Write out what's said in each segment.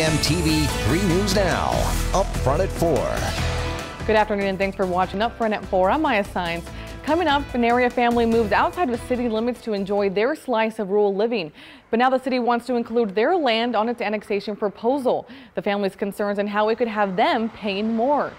KMTV 3 News Now, Upfront at 4. Good afternoon and thanks for watching Upfront at 4. I'm Maya Sines. Coming up, an area family moves outside of city limits to enjoy their slice of rural living. But now the city wants to include their land on its annexation proposal. The family's concerns and how it could have them paying more.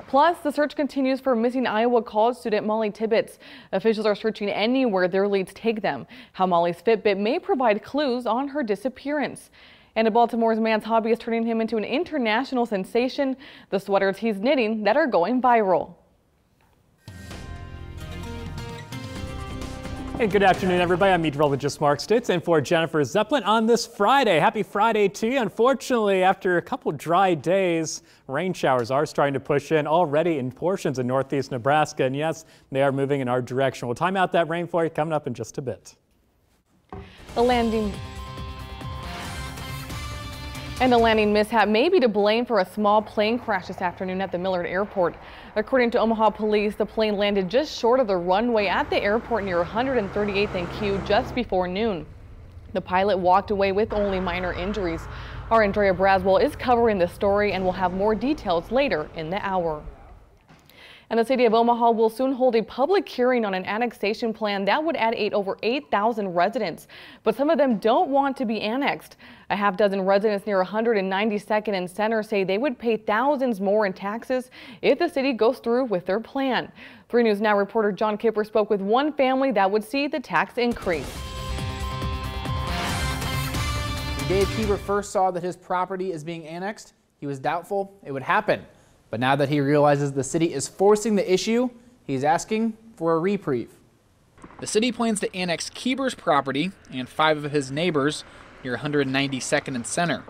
Plus, the search continues for missing Iowa college student Molly Tibbetts. Officials are searching anywhere their leads take them. How Molly's Fitbit may provide clues on her disappearance. And a Baltimore's man's hobby is turning him into an international sensation. The sweaters he's knitting that are going viral. Hey, good afternoon, everybody. I'm meteorologist Mark Stitz in for Jennifer Zeppelin on this Friday. Happy Friday to you. Unfortunately, after a couple dry days, rain showers are starting to push in already in portions of northeast Nebraska. And yes, they are moving in our direction. We'll time out that rain for you coming up in just a bit. The landing mishap may be to blame for a small plane crash this afternoon at the Millard Airport. According to Omaha police, the plane landed just short of the runway at the airport near 138th and Q just before noon. The pilot walked away with only minor injuries. Our Andrea Braswell is covering the story and will have more details later in the hour. And the city of Omaha will soon hold a public hearing on an annexation plan that would add over 8,000 residents. But some of them don't want to be annexed. A half dozen residents near 192nd and Center say they would pay thousands more in taxes if the city goes through with their plan. 3 News Now reporter John Kipper spoke with one family that would see the tax increase. When Dave Keeber first saw that his property is being annexed, he was doubtful it would happen. But now that he realizes the city is forcing the issue, he's asking for a reprieve. The city plans to annex Keeber's property and 5 of his neighbors near 192nd and Center.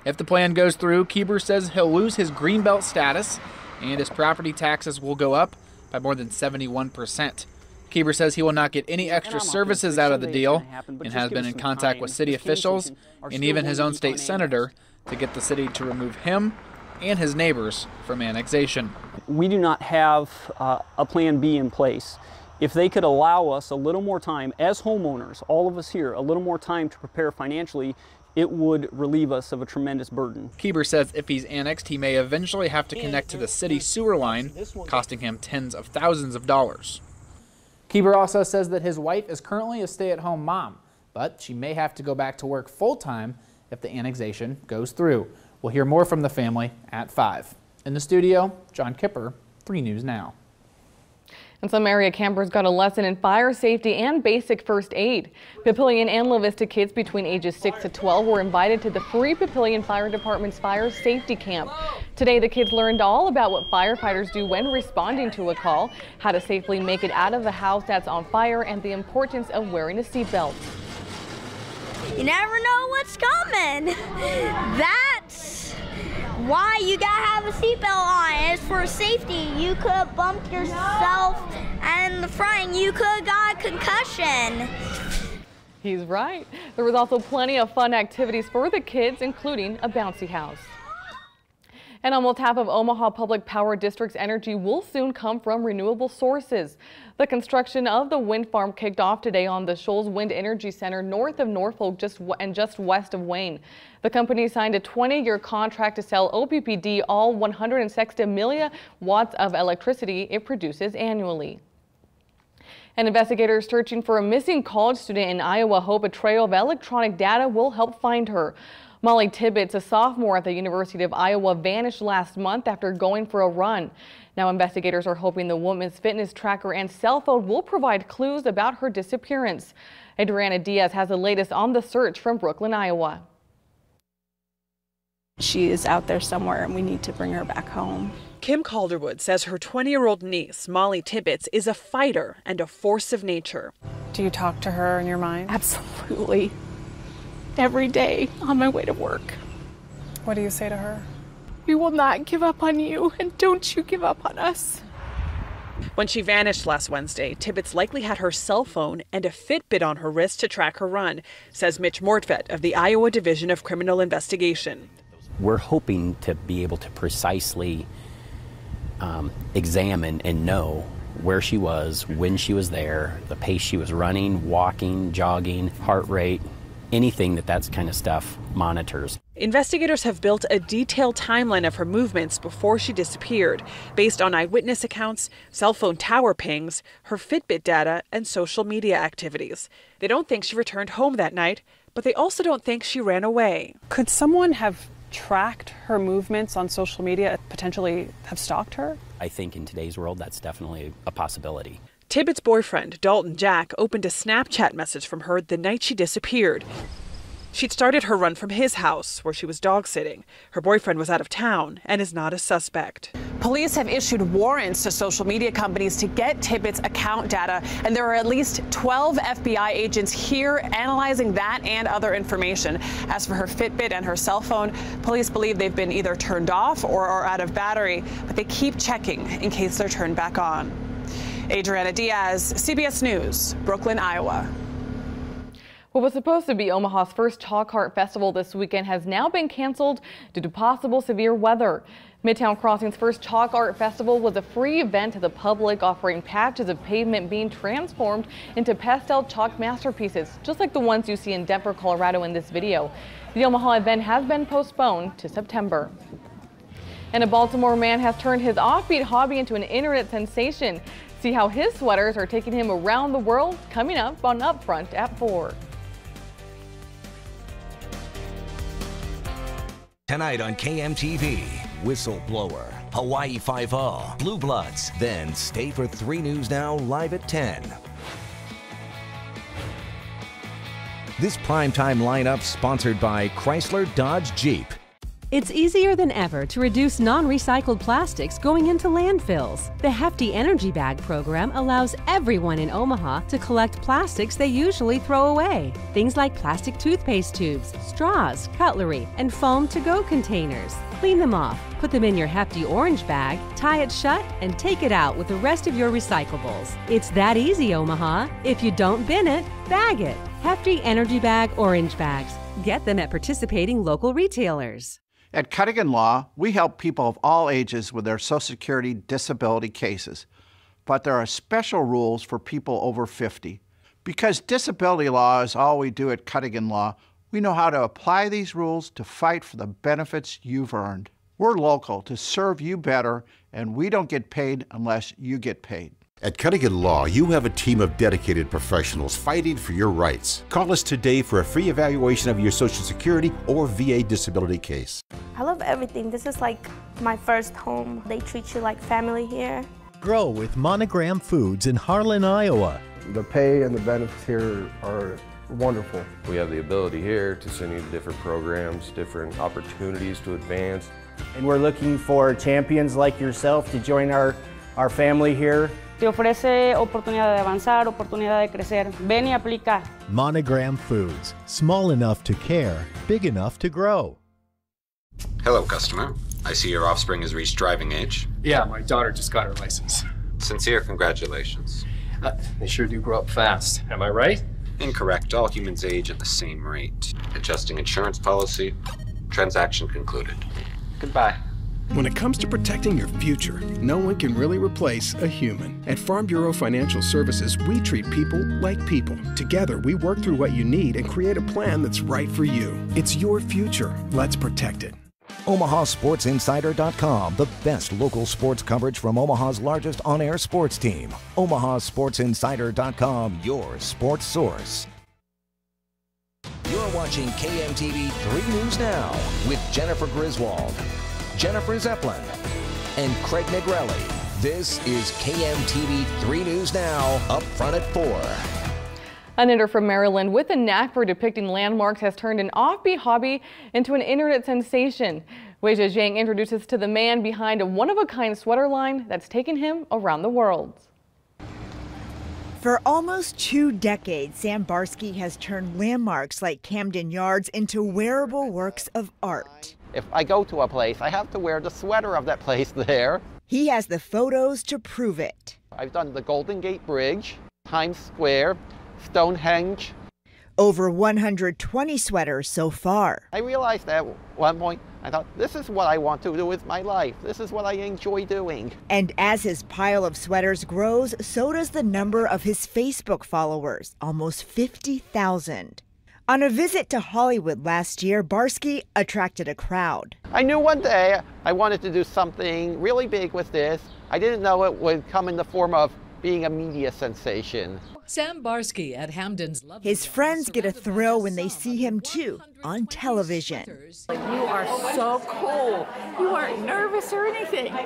If the plan goes through, Keeber says he'll lose his Greenbelt status and his property taxes will go up by more than 71%. Keeber says he will not get any extra services out of the deal and has been in contact with city officials and even his own state senator to get the city to remove him and his neighbors from annexation. We do not have a plan B in place. If they could allow us a little more time as homeowners, all of us here, a little more time to prepare financially, it would relieve us of a tremendous burden. Keeber says if he's annexed, he may eventually have to connect to the city sewer line, costing him tens of thousands of dollars. Keeber also says that his wife is currently a stay-at-home mom, but she may have to go back to work full-time if the annexation goes through. We'll hear more from the family at 5. In the studio, John Kipper, 3 News Now. And some area campers got a lesson in fire safety and basic first aid. Papillion and La Vista kids between ages 6 to 12 were invited to the free Papillion Fire Department's fire safety camp. Today, the kids learned all about what firefighters do when responding to a call, how to safely make it out of a house that's on fire, and the importance of wearing a seatbelt. You never know what's coming. That's why you gotta have a seatbelt on. It's for safety. You could bump yourself and in the front, you could got a concussion. He's right. There was also plenty of fun activities for the kids, including a bouncy house. And almost half of Omaha Public Power District's energy will soon come from renewable sources. The construction of the wind farm kicked off today on the Shoals Wind Energy Center north of Norfolk just west of Wayne. The company signed a 20-year contract to sell OPPD all 160 million watts of electricity it produces annually. And investigators searching for a missing college student in Iowa hope a trail of electronic data will help find her. Molly Tibbetts, a sophomore at the University of Iowa, vanished last month after going for a run. Now investigators are hoping the woman's fitness tracker and cell phone will provide clues about her disappearance. Adriana Diaz has the latest on the search from Brooklyn, Iowa. She is out there somewhere and we need to bring her back home. Kim Calderwood says her 20-year-old niece, Molly Tibbetts, is a fighter and a force of nature. Do you talk to her in your mind? Absolutely. Every day on my way to work. What do you say to her? We will not give up on you, and don't you give up on us. When she vanished last Wednesday, Tibbetts likely had her cell phone and a Fitbit on her wrist to track her run, says Mitch Mortvedt of the Iowa Division of Criminal Investigation. We're hoping to be able to precisely examine and know where she was, when she was there, the pace she was running, walking, jogging, heart rate, anything that kind of stuff monitors. Investigators have built a detailed timeline of her movements before she disappeared, based on eyewitness accounts, cell phone tower pings, her Fitbit data, and social media activities. They don't think she returned home that night, but they also don't think she ran away. Could someone have tracked her movements on social media, potentially have stalked her? I think in today's world, that's definitely a possibility. Tibbetts' boyfriend, Dalton Jack, opened a Snapchat message from her the night she disappeared. She'd started her run from his house, where she was dog sitting. Her boyfriend was out of town and is not a suspect. Police have issued warrants to social media companies to get Tibbetts' account data, and there are at least 12 FBI agents here analyzing that and other information. As for her Fitbit and her cell phone, police believe they've been either turned off or are out of battery, but they keep checking in case they're turned back on. Adriana Diaz, CBS News, Brooklyn, Iowa. What was supposed to be Omaha's first Chalk Art Festival this weekend has now been canceled due to possible severe weather. Midtown Crossing's first Chalk Art Festival was a free event to the public, offering patches of pavement being transformed into pastel chalk masterpieces, just like the ones you see in Denver, Colorado in this video. The Omaha event has been postponed to September. And a Baltimore man has turned his offbeat hobby into an internet sensation. See how his sweaters are taking him around the world, coming up on Upfront at 4. Tonight on KMTV, Whistleblower, Hawaii Five-0, Blue Bloods. Then stay for 3 News Now live at 10. This primetime lineup sponsored by Chrysler Dodge Jeep. It's easier than ever to reduce non-recycled plastics going into landfills. The Hefty Energy Bag program allows everyone in Omaha to collect plastics they usually throw away. Things like plastic toothpaste tubes, straws, cutlery, and foam to-go containers. Clean them off, put them in your Hefty Orange bag, tie it shut, and take it out with the rest of your recyclables. It's that easy, Omaha. If you don't bin it, bag it. Hefty Energy Bag Orange Bags. Get them at participating local retailers. At Cuttigan Law, we help people of all ages with their Social Security disability cases. But there are special rules for people over 50. Because disability law is all we do at Cuttigan Law, we know how to apply these rules to fight for the benefits you've earned. We're local to serve you better, and we don't get paid unless you get paid. At Cuttigan Law, you have a team of dedicated professionals fighting for your rights. Call us today for a free evaluation of your Social Security or VA disability case. I love everything. This is like my first home. They treat you like family here. Grow with Monogram Foods in Harlan, Iowa. The pay and the benefits here are wonderful. We have the ability here to send you to different programs, different opportunities to advance. And we're looking for champions like yourself to join our family here. Te ofrece oportunidad de avanzar, oportunidad de crecer. Ven y aplica. Monogram Foods. Small enough to care, big enough to grow. Hello, customer. I see your offspring has reached driving age. Yeah, my daughter just got her license. Sincere congratulations. They sure do grow up fast. Am I right? Incorrect. All humans age at the same rate. Adjusting insurance policy. Transaction concluded. Goodbye. When it comes to protecting your future, no one can really replace a human. At Farm Bureau Financial Services, we treat people like people. Together, we work through what you need and create a plan that's right for you. It's your future. Let's protect it. OmahaSportsInsider.com, the best local sports coverage from Omaha's largest on-air sports team. OmahaSportsInsider.com, your sports source. You're watching KMTV 3 News Now with Jennifer Griswold, Jennifer Zeppelin, and Craig Negrelli. This is KMTV 3 News Now, up front at 4. A knitter from Maryland with a knack for depicting landmarks has turned an offbeat hobby into an internet sensation. Weijia Zhang introduces to the man behind a one-of-a-kind sweater line that's taken him around the world. For almost 2 decades, Sam Barsky has turned landmarks like Camden Yards into wearable works of art. If I go to a place, I have to wear the sweater of that place there. He has the photos to prove it. I've done the Golden Gate Bridge, Times Square, Stonehenge. Over 120 sweaters so far. I realized at one point, I thought, this is what I want to do with my life. This is what I enjoy doing. And as his pile of sweaters grows, so does the number of his Facebook followers, almost 50,000. On a visit to Hollywood last year, Barsky attracted a crowd. I knew one day I wanted to do something really big with this. I didn't know it would come in the form of being a media sensation. Sam Barsky at Hamden's Love. His friends get a thrill when they see him too on television. You are so cool. You aren't nervous or anything.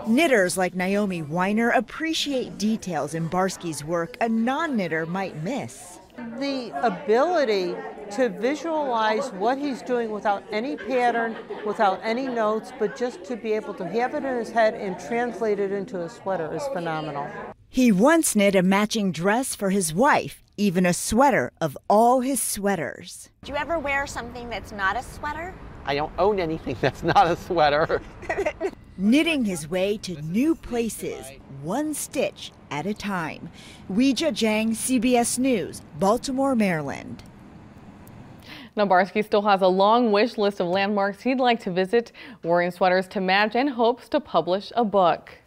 Knitters like Naomi Weiner appreciate details in Barsky's work a non-knitter might miss. The ability to visualize what he's doing without any pattern, without any notes, but just to be able to have it in his head and translate it into a sweater is phenomenal. He once knit a matching dress for his wife, even a sweater of all his sweaters. Do you ever wear something that's not a sweater? I don't own anything that's not a sweater. Knitting his way to new places, one stitch at a time. Weijia Zhang, CBS News, Baltimore, Maryland. Now, Barsky still has a long wish list of landmarks he'd like to visit, wearing sweaters to match, and hopes to publish a book.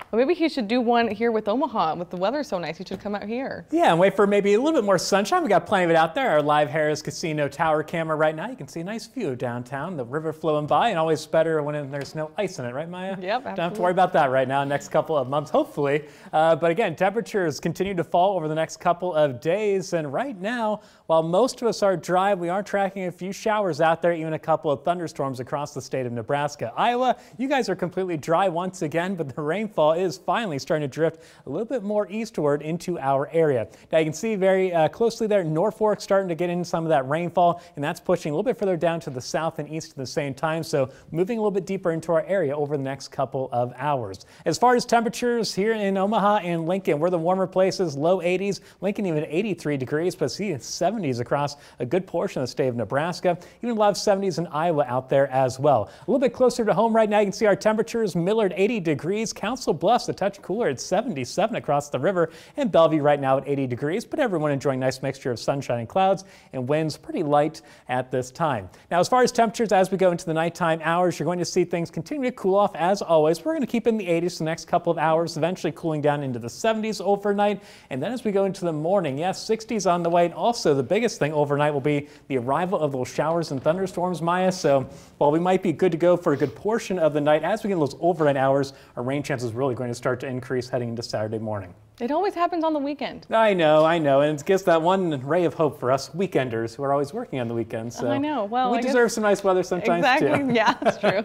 Well, maybe he should do one here with Omaha. With the weather so nice, he should come out here. Yeah, and wait for maybe a little bit more sunshine. We got plenty of it out there. Our live Harrah's Casino Tower camera right now. You can see a nice view of downtown, the river flowing by, and always better when there's no ice in it, right, Maya? Yep, absolutely. Don't have to worry about that right now, next couple of months, hopefully. But again, temperatures continue to fall over the next couple of days. And right now, while most of us are dry, we are tracking a few showers out there, even a couple of thunderstorms across the state of Nebraska. Iowa, you guys are completely dry once again, but the rainfall is finally starting to drift a little bit more eastward into our area. Now you can see very closely there, Norfolk starting to get in some of that rainfall, and that's pushing a little bit further down to the south and east at the same time, so moving a little bit deeper into our area over the next couple of hours. As far as temperatures here in Omaha and Lincoln, we're the warmer places, low 80s, Lincoln even 83 degrees, but see 70s across a good portion of the state of Nebraska, even a lot of 70s in Iowa out there as well. A little bit closer to home right now, you can see our temperatures, Millard 80 degrees, Council Bluffs a touch cooler at 77 across the river, and Bellevue right now at 80 degrees, but everyone enjoying a nice mixture of sunshine and clouds, and winds pretty light at this time. Now, as far as temperatures, as we go into the nighttime hours, you're going to see things continue to cool off as always. We're going to keep in the 80s the next couple of hours, eventually cooling down into the 70s overnight, and then as we go into the morning, yes, 60s on the way, and also the biggest thing overnight will be the arrival of those showers and thunderstorms, Maya. So while we might be good to go for a good portion of the night, as we get those overnight hours, our rain chances are really going to start to increase heading into Saturday morning. It always happens on the weekend. I know, and it gives that one ray of hope for us weekenders who are always working on the weekends. So I know. Well, we deserve some nice weather sometimes exactly. too. Yeah, that's true.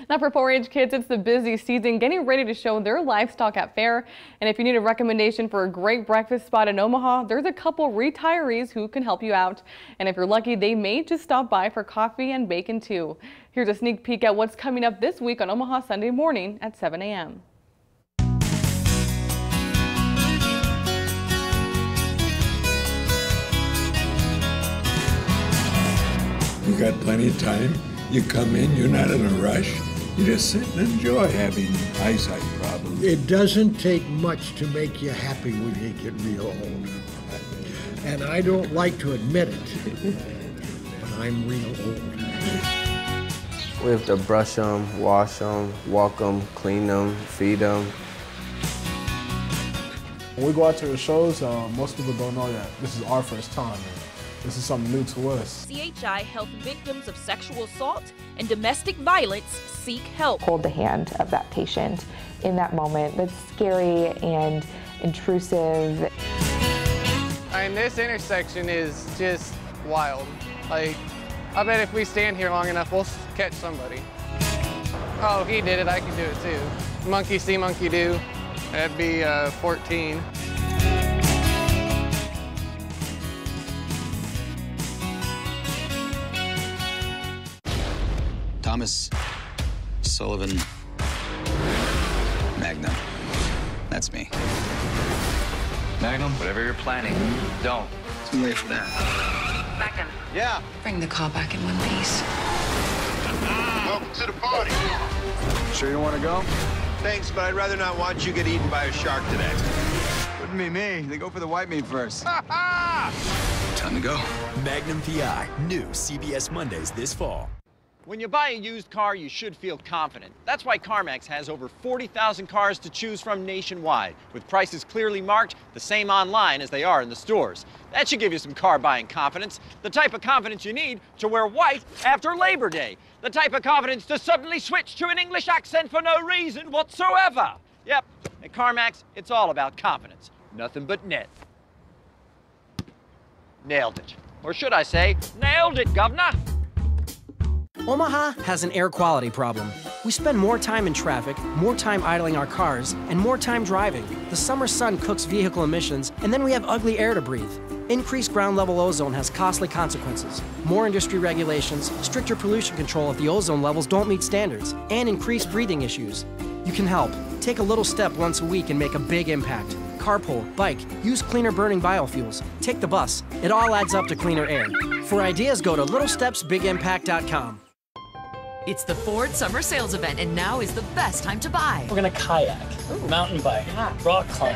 Now for 4-H kids, it's the busy season, getting ready to show their livestock at fair. And if you need a recommendation for a great breakfast spot in Omaha, there's a couple retirees who can help you out. And if you're lucky, they may just stop by for coffee and bacon too. Here's a sneak peek at what's coming up this week on Omaha Sunday morning at 7 a.m. You got plenty of time. You come in, you're not in a rush. You just sit and enjoy having eyesight problems. It doesn't take much to make you happy when you get real old. And I don't like to admit it, but I'm real old. We have to brush them, wash them, walk them, clean them, feed them. When we go out to the shows, most people don't know that this is our first time. This is something new to us. CHI helps victims of sexual assault and domestic violence seek help. Hold the hand of that patient in that moment that's scary and intrusive. I mean, this intersection is just wild. Like, I bet if we stand here long enough, we'll catch somebody. Oh, he did it, I can do it too. Monkey see, monkey do. That'd be 14. Thomas Sullivan Magnum. That's me. Magnum, whatever you're planning, don't. Too late for that. Magnum. Yeah. Bring the car back in one piece. Welcome to the party. Sure you don't want to go? Thanks, but I'd rather not watch you get eaten by a shark today. Wouldn't be me. They go for the white meat first. Time to go. Magnum PI, new CBS Mondays this fall. When you buy a used car, you should feel confident. That's why CarMax has over 40,000 cars to choose from nationwide, with prices clearly marked, the same online as they are in the stores. That should give you some car buying confidence, the type of confidence you need to wear white after Labor Day, the type of confidence to suddenly switch to an English accent for no reason whatsoever. Yep, at CarMax, it's all about confidence. Nothing but net. Nailed it. Or should I say, nailed it, governor. Omaha has an air quality problem. We spend more time in traffic, more time idling our cars, and more time driving. The summer sun cooks vehicle emissions, and then we have ugly air to breathe. Increased ground level ozone has costly consequences. More industry regulations, stricter pollution control if the ozone levels don't meet standards, and increased breathing issues. You can help. Take a little step once a week and make a big impact. Carpool, bike, use cleaner burning biofuels, take the bus. It all adds up to cleaner air. For ideas, go to littlestepsbigimpact.com. It's the Ford Summer Sales Event, and now is the best time to buy. We're gonna kayak, mountain bike, rock climb.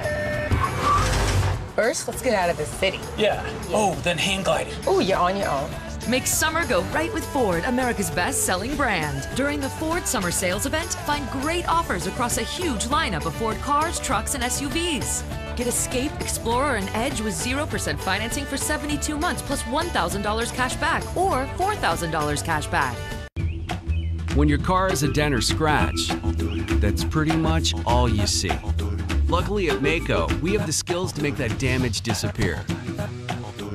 First, let's get out of the city. Yeah. Oh, then hang gliding. Oh, you're on your own. Make summer go right with Ford, America's best-selling brand. During the Ford Summer Sales Event, find great offers across a huge lineup of Ford cars, trucks, and SUVs. Get Escape, Explorer, and Edge with 0% financing for 72 months plus $1,000 cash back or $4,000 cash back. When your car is a dent or scratch, that's pretty much all you see. Luckily at Maaco, we have the skills to make that damage disappear.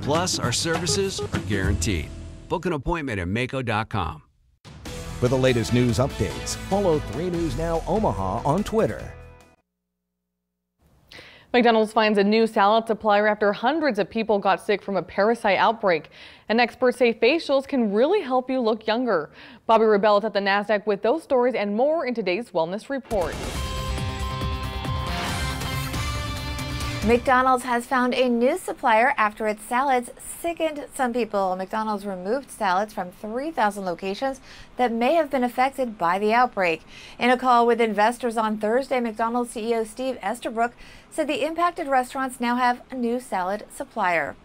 Plus, our services are guaranteed. Book an appointment at Maaco.com. For the latest news updates, follow 3 News Now Omaha on Twitter. McDonald's finds a new salad supplier after hundreds of people got sick from a parasite outbreak. And experts say facials can really help you look younger. Bobby Rebell is at the NASDAQ with those stories and more in today's Wellness Report. McDonald's has found a new supplier after its salads sickened some people. McDonald's removed salads from 3,000 locations that may have been affected by the outbreak. In a call with investors on Thursday, McDonald's CEO Steve Easterbrook said the impacted restaurants now have a new salad supplier.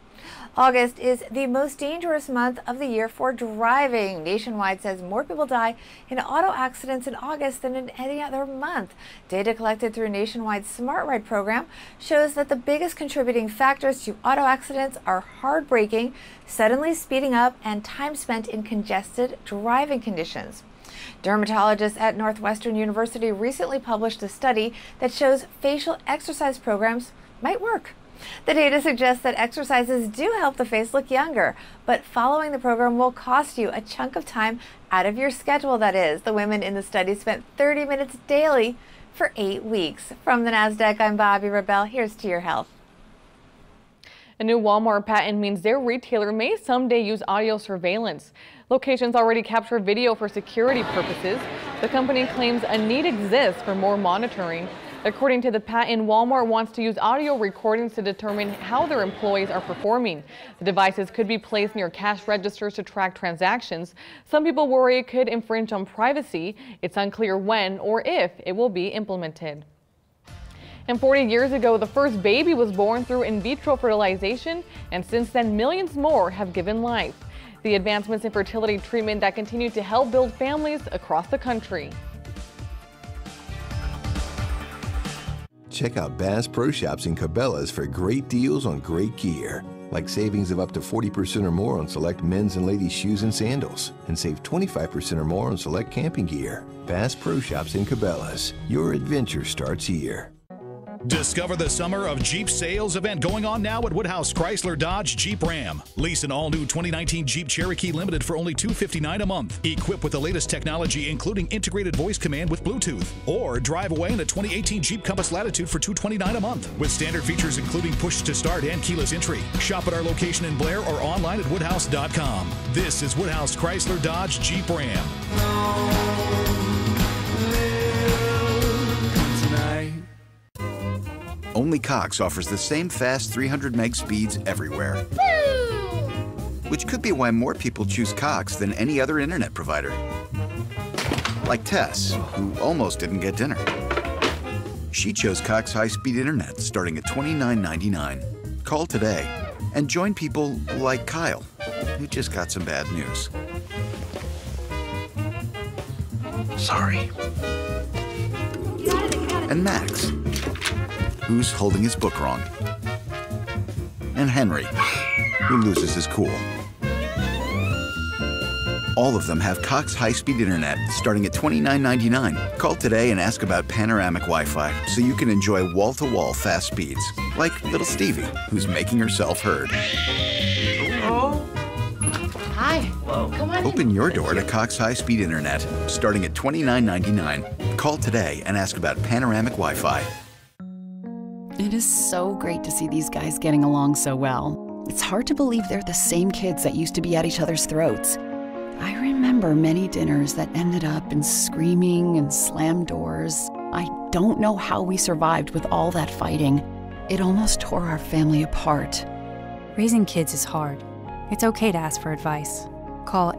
August is the most dangerous month of the year for driving. Nationwide says more people die in auto accidents in August than in any other month. Data collected through Nationwide's Smart Ride program shows that the biggest contributing factors to auto accidents are hard braking, suddenly speeding up, and time spent in congested driving conditions. Dermatologists at Northwestern University recently published a study that shows facial exercise programs might work. The data suggests that exercises do help the face look younger, but following the program will cost you a chunk of time out of your schedule, that is. The women in the study spent 30 minutes daily for 8 weeks. From the NASDAQ, I'm Bobby Rebell. Here's to your health. A new Walmart patent means their retailer may someday use audio surveillance. Locations already capture video for security purposes. The company claims a need exists for more monitoring. According to the patent, Walmart wants to use audio recordings to determine how their employees are performing. The devices could be placed near cash registers to track transactions. Some people worry it could infringe on privacy. It's unclear when or if it will be implemented. And 40 years ago, the first baby was born through in vitro fertilization, and since then, millions more have given life. The advancements in fertility treatment that continue to help build families across the country. Check out Bass Pro Shops and Cabela's for great deals on great gear, like savings of up to 40% or more on select men's and ladies' shoes and sandals, and save 25% or more on select camping gear. Bass Pro Shops and Cabela's. Your adventure starts here. Discover the Summer of Jeep sales event going on now at Woodhouse Chrysler Dodge Jeep Ram. Lease an all-new 2019 Jeep Cherokee Limited for only $259 a month. Equipped with the latest technology, including integrated voice command with Bluetooth. Or drive away in a 2018 Jeep Compass Latitude for $229 a month. With standard features including push to start and keyless entry. Shop at our location in Blair or online at woodhouse.com. This is Woodhouse Chrysler Dodge Jeep Ram. Only Cox offers the same fast 300 meg speeds everywhere. Which could be why more people choose Cox than any other internet provider. Like Tess, who almost didn't get dinner. She chose Cox high-speed internet starting at $29.99. Call today and join people like Kyle, who just got some bad news. Sorry. And Max, who's holding his book wrong. And Henry, who loses his cool. All of them have Cox high-speed internet starting at $29.99. Call today and ask about panoramic Wi-Fi so you can enjoy wall-to-wall fast speeds, like little Stevie, who's making herself heard. Oh. Hi. Whoa. Come on. Open your door to Cox high-speed internet starting at $29.99. Call today and ask about panoramic Wi-Fi. It is so great to see these guys getting along so well. It's hard to believe they're the same kids that used to be at each other's throats. I remember many dinners that ended up in screaming and slammed doors. I don't know how we survived with all that fighting. It almost tore our family apart. Raising kids is hard. It's okay to ask for advice. Call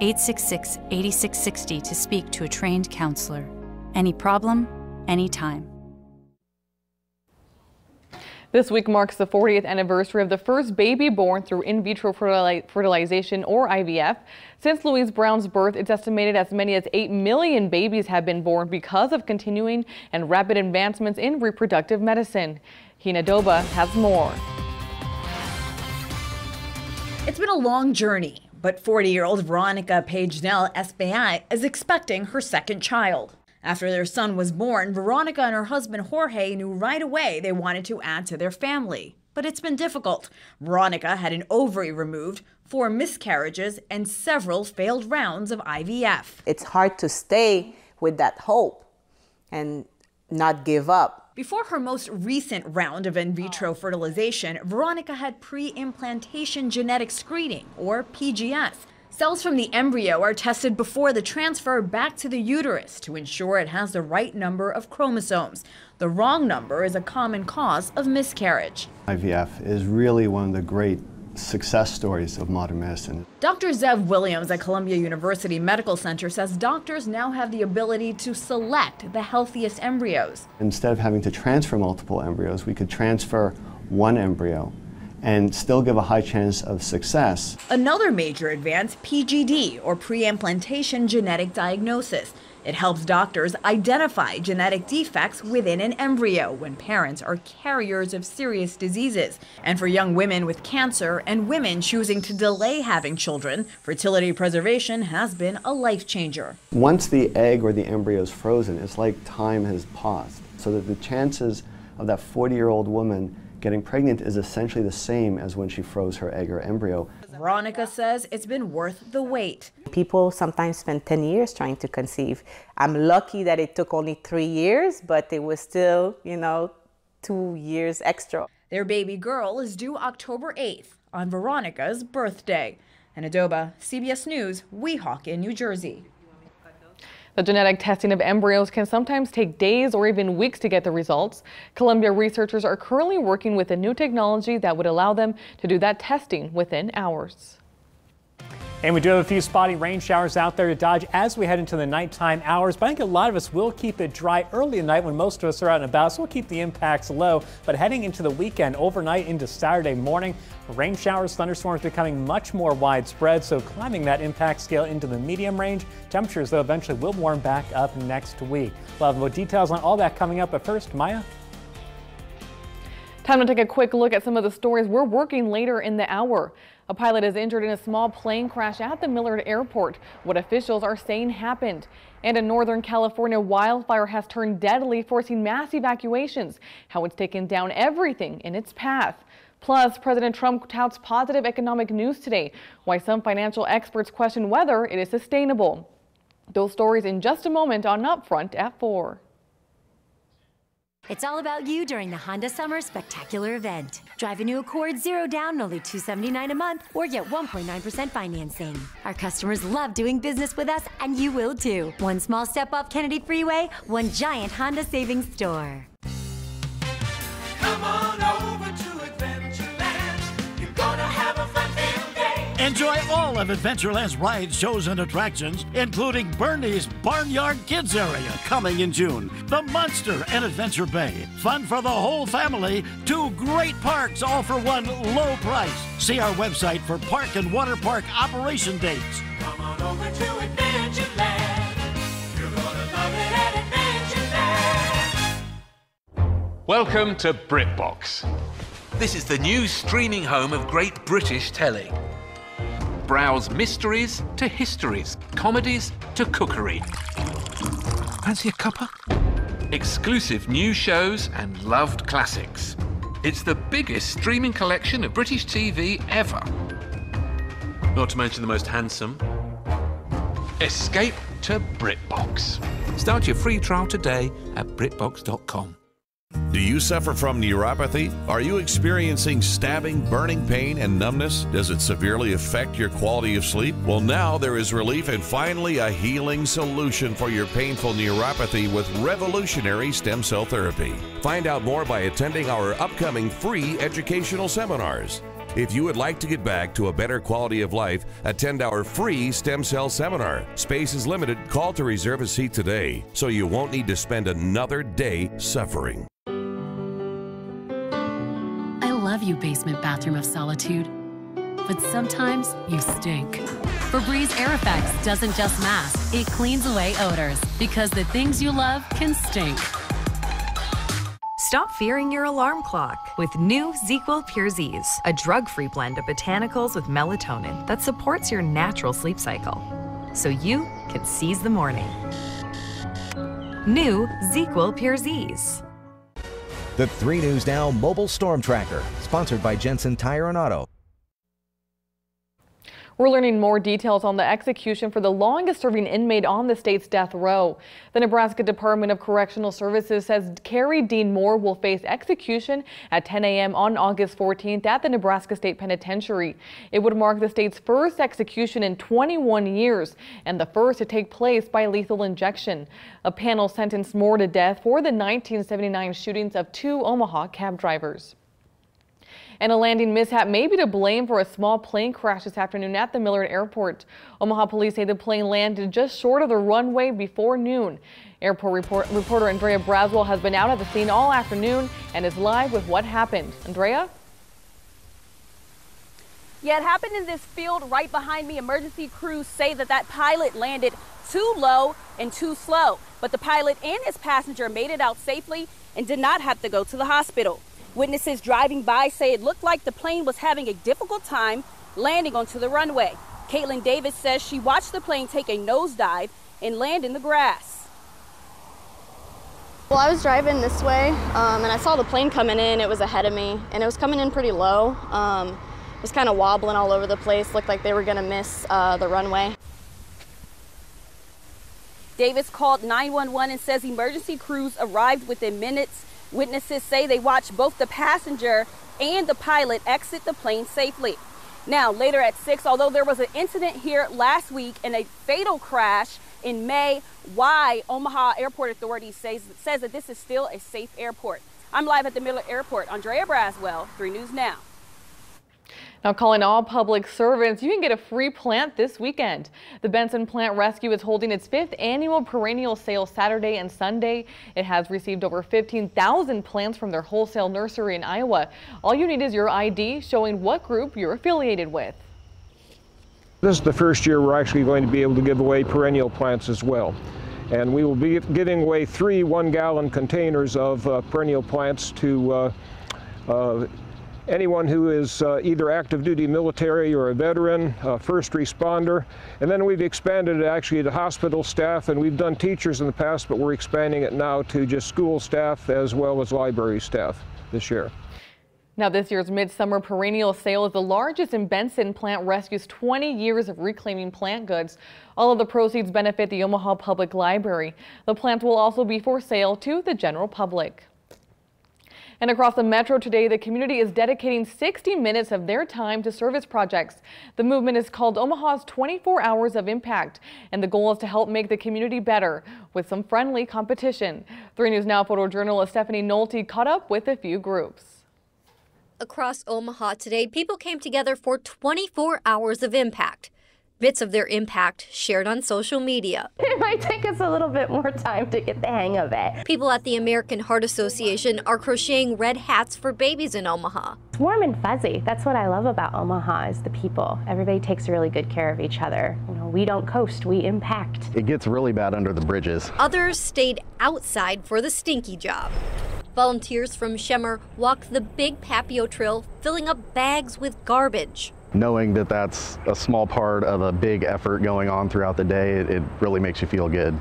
888-866-8660 to speak to a trained counselor. Any problem, anytime. This week marks the 40th anniversary of the first baby born through in vitro fertilization, or IVF. Since Louise Brown's birth, it's estimated as many as 8 million babies have been born because of continuing and rapid advancements in reproductive medicine. Hina Doba has more. It's been a long journey, but 40-year-old Veronica Pagenel Espeay is expecting her second child. After their son was born, Veronica and her husband Jorge knew right away they wanted to add to their family. But it's been difficult. Veronica had an ovary removed, 4 miscarriages, and several failed rounds of IVF. It's hard to stay with that hope and not give up. Before her most recent round of in vitro fertilization, Veronica had pre-implantation genetic screening, or PGS. Cells from the embryo are tested before the transfer back to the uterus to ensure it has the right number of chromosomes. The wrong number is a common cause of miscarriage. IVF is really one of the great success stories of modern medicine. Dr. Zev Williams at Columbia University Medical Center says doctors now have the ability to select the healthiest embryos. Instead of having to transfer multiple embryos, we could transfer one embryo and still give a high chance of success. Another major advance, PGD, or pre-implantation genetic diagnosis. It helps doctors identify genetic defects within an embryo when parents are carriers of serious diseases. And for young women with cancer and women choosing to delay having children, fertility preservation has been a life changer. Once the egg or the embryo is frozen, it's like time has paused, so that the chances of that 40-year-old woman getting pregnant is essentially the same as when she froze her egg or embryo. Veronica says it's been worth the wait. People sometimes spend 10 years trying to conceive. I'm lucky that it took only 3 years, but it was still, 2 years extra. Their baby girl is due October 8th on Veronica's birthday. And Adoba, CBS News, Weehawken, New Jersey. The genetic testing of embryos can sometimes take days or even weeks to get the results. Columbia researchers are currently working with a new technology that would allow them to do that testing within hours. And we do have a few spotty rain showers out there to dodge as we head into the nighttime hours. But I think a lot of us will keep it dry early at night when most of us are out and about, so we'll keep the impacts low. But heading into the weekend, overnight into Saturday morning, rain showers, thunderstorms becoming much more widespread, so climbing that impact scale into the medium range. Temperatures, though, eventually will warm back up next week. We'll have more details on all that coming up, but first, Maya. Time to take a quick look at some of the stories we're working later in the hour. A pilot is injured in a small plane crash at the Millard Airport. What officials are saying happened. And in Northern California, wildfire has turned deadly, forcing mass evacuations. How it's taken down everything in its path. Plus, President Trump touts positive economic news today. Why some financial experts question whether it is sustainable. Those stories in just a moment on Upfront at 4. It's all about you during the Honda Summer Spectacular event. Drive a new Accord 0 down, only $279 a month, or get 1.9% financing. Our customers love doing business with us, and you will too. One small step off Kennedy Freeway, one giant Honda savings store. Come on over to Adventureland. You're gonna have a fun-filled day. Enjoy all of Adventureland's rides, shows, and attractions, including Bernie's Barnyard Kids Area coming in June, the Monster and Adventure Bay. Fun for the whole family. 2 great parks, all for one low price. See our website for park and water park operation dates. Come on over to Adventureland. Welcome to BritBox. This is the new streaming home of great British telly. Browse mysteries to histories, comedies to cookery. Fancy a cuppa? Exclusive new shows and loved classics. It's the biggest streaming collection of British TV ever. Not to mention the most handsome. Escape to BritBox. Start your free trial today at BritBox.com. Do you suffer from neuropathy? Are you experiencing stabbing, burning pain, and numbness? Does it severely affect your quality of sleep? Well, now there is relief and finally a healing solution for your painful neuropathy with revolutionary stem cell therapy. Find out more by attending our upcoming free educational seminars. If you would like to get back to a better quality of life, attend our free stem cell seminar. Space is limited. Call to reserve a seat today so you won't need to spend another day suffering. I love you, basement bathroom of solitude, but sometimes you stink. Febreze Air Effects doesn't just mask, it cleans away odors, because the things you love can stink. Stop fearing your alarm clock with new ZzzQuil Pure Z's, a drug-free blend of botanicals with melatonin that supports your natural sleep cycle, so you can seize the morning. New ZzzQuil Pure Z's. The 3 News Now Mobile Storm Tracker, sponsored by Jensen Tire and Auto. We're learning more details on the execution for the longest-serving inmate on the state's death row. The Nebraska Department of Correctional Services says Carrie Dean Moore will face execution at 10 a.m. on August 14th at the Nebraska State Penitentiary. It would mark the state's first execution in 21 years and the first to take place by lethal injection. A panel sentenced Moore to death for the 1979 shootings of 2 Omaha cab drivers. And a landing mishap may be to blame for a small plane crash this afternoon at the Millard Airport. Omaha police say the plane landed just short of the runway before noon. Airport reporter Andrea Braswell has been out at the scene all afternoon and is live with what happened. Andrea? Yeah, it happened in this field right behind me. Emergency crews say that pilot landed too low and too slow, but the pilot and his passenger made it out safely and did not have to go to the hospital. Witnesses driving by say it looked like the plane was having a difficult time landing onto the runway. Caitlin Davis says she watched the plane take a nosedive and land in the grass. Well, I was driving this way and I saw the plane coming in. It was ahead of me and it was coming in pretty low. It was kind of wobbling all over the place. Looked like they were going to miss the runway. Davis called 911 and says emergency crews arrived within minutes. Witnesses say they watched both the passenger and the pilot exit the plane safely. Now, later at 6, although there was an incident here last week and a fatal crash in May, why Omaha Airport Authority says that this is still a safe airport. I'm live at the Millard Airport. Andrea Braswell, 3 News Now. Now, calling all public servants, you can get a free plant this weekend. The Benson Plant Rescue is holding its 5th annual perennial sale Saturday and Sunday. It has received over 15,000 plants from their wholesale nursery in Iowa. All you need is your ID showing what group you're affiliated with. This is the first year we're actually going to be able to give away perennial plants as well. And we will be giving away 3 one-gallon containers of perennial plants to anyone who is either active duty military or a veteran, first responder. And then we've expanded it actually to hospital staff, and we've done teachers in the past, but we're expanding it now to just school staff as well as library staff this year. Now, this year's Midsummer Perennial Sale is the largest in Benson. Plant rescues 20 years of reclaiming plant goods. All of the proceeds benefit the Omaha Public Library. The plants will also be for sale to the general public. And across the metro today, the community is dedicating 60 minutes of their time to service projects. The movement is called Omaha's 24 Hours of Impact, and the goal is to help make the community better with some friendly competition. 3 News Now photojournalist Stephanie Nolte caught up with a few groups. Across Omaha today, people came together for 24 Hours of Impact. Bits of their impact shared on social media. It might take us a little bit more time to get the hang of it. People at the American Heart Association are crocheting red hats for babies in Omaha. It's warm and fuzzy. That's what I love about Omaha is the people. Everybody takes really good care of each other. You know, we don't coast, we impact. It gets really bad under the bridges. Others stayed outside for the stinky job. Volunteers from Shemer walked the big Papio Trail, filling up bags with garbage. Knowing that that's a small part of a big effort going on throughout the day, it really makes you feel good.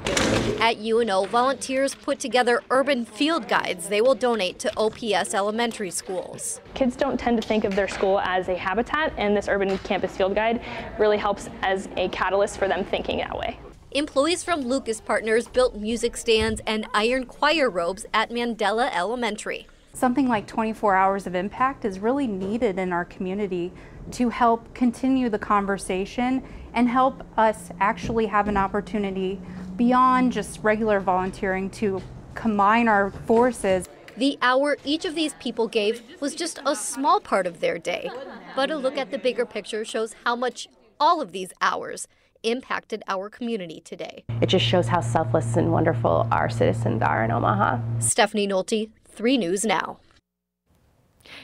At UNO, volunteers put together urban field guides they will donate to OPS elementary schools. Kids don't tend to think of their school as a habitat, and this urban campus field guide really helps as a catalyst for them thinking that way. Employees from Lucas Partners built music stands and iron choir robes at Mandela Elementary. Something like 24 hours of impact is really needed in our community to help continue the conversation and help us actually have an opportunity beyond just regular volunteering to combine our forces. The hour each of these people gave was just a small part of their day, but a look at the bigger picture shows how much all of these hours impacted our community today. It just shows how selfless and wonderful our citizens are in Omaha. Stephanie Nolte, 3 News Now.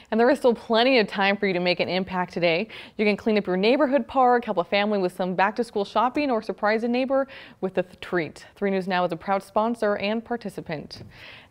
And there is still plenty of time for you to make an impact today. You can clean up your neighborhood park, help a family with some back-to-school shopping, or surprise a neighbor with a treat. 3 News Now is a proud sponsor and participant.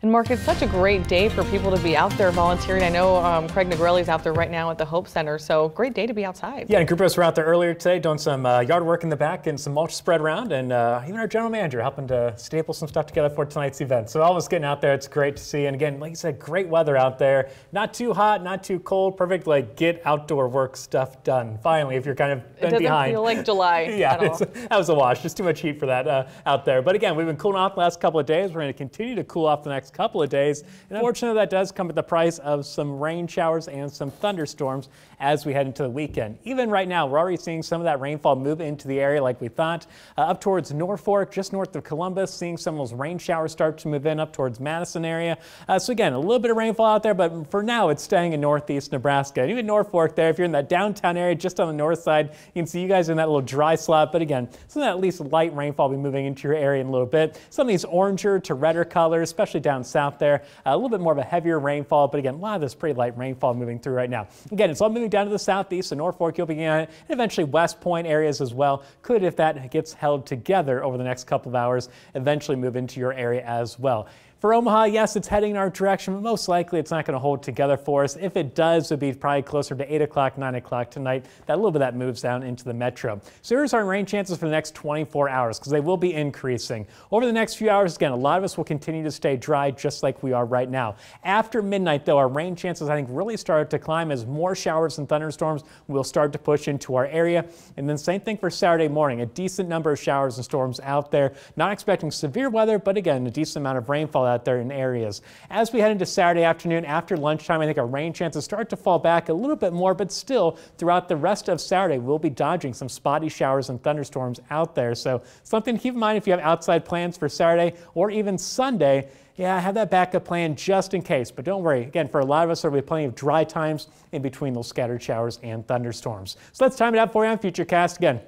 And Mark, it's such a great day for people to be out there volunteering. I know Craig Negrelli's out there right now at the Hope Center, so great day to be outside. Yeah, and a group of us were out there earlier today doing some yard work in the back and some mulch spread around, and even our general manager helping to staple some stuff together for tonight's event. So all of us getting out there, it's great to see. And again, like you said, great weather out there. Not too hot, not too cold, perfect, like get outdoor work stuff done. Finally, if you're kind of been behind. It doesn't feel like July yeah, at all. That was a wash. Just too much heat for that out there. But again, we've been cooling off the last couple of days. We're going to continue to cool off the next couple of days. And unfortunately, that does come at the price of some rain showers and some thunderstorms as we head into the weekend. Even right now, we're already seeing some of that rainfall move into the area like we thought. Up towards Norfolk, just north of Columbus, seeing some of those rain showers start to move in up towards Madison area. So again, a little bit of rainfall out there, but for now, it's staying in northeast Nebraska. And even Norfolk there, if you're in that downtown area, just on the north side, you can see you guys in that little dry slot. But again, some of that at least light rainfall will be moving into your area in a little bit. Some of these oranger to redder colors, especially down south there, a little bit more of a heavier rainfall. But again, a lot of this pretty light rainfall moving through right now. Again, it's all moving down to the southeast, so Norfolk, you'll be in it, and eventually West Point areas as well. Could, if that gets held together over the next couple of hours, eventually move into your area as well. For Omaha, yes, it's heading in our direction, but most likely it's not going to hold together for us. If it does, it would be probably closer to 8 o'clock, 9 o'clock tonight. That little bit of that moves down into the metro. So here's our rain chances for the next 24 hours, because they will be increasing. Over the next few hours, again, a lot of us will continue to stay dry just like we are right now. After midnight, though, our rain chances, I think, really start to climb as more showers and thunderstorms will start to push into our area. And then same thing for Saturday morning, a decent number of showers and storms out there. Not expecting severe weather, but again, a decent amount of rainfall out there in areas. As we head into Saturday afternoon, after lunchtime, I think our rain chances start to fall back a little bit more, but still throughout the rest of Saturday, we'll be dodging some spotty showers and thunderstorms out there. So something to keep in mind if you have outside plans for Saturday or even Sunday. Yeah, have that backup plan just in case. But don't worry, again, for a lot of us, there will be plenty of dry times in between those scattered showers and thunderstorms. So let's time it out for you on Futurecast. Again,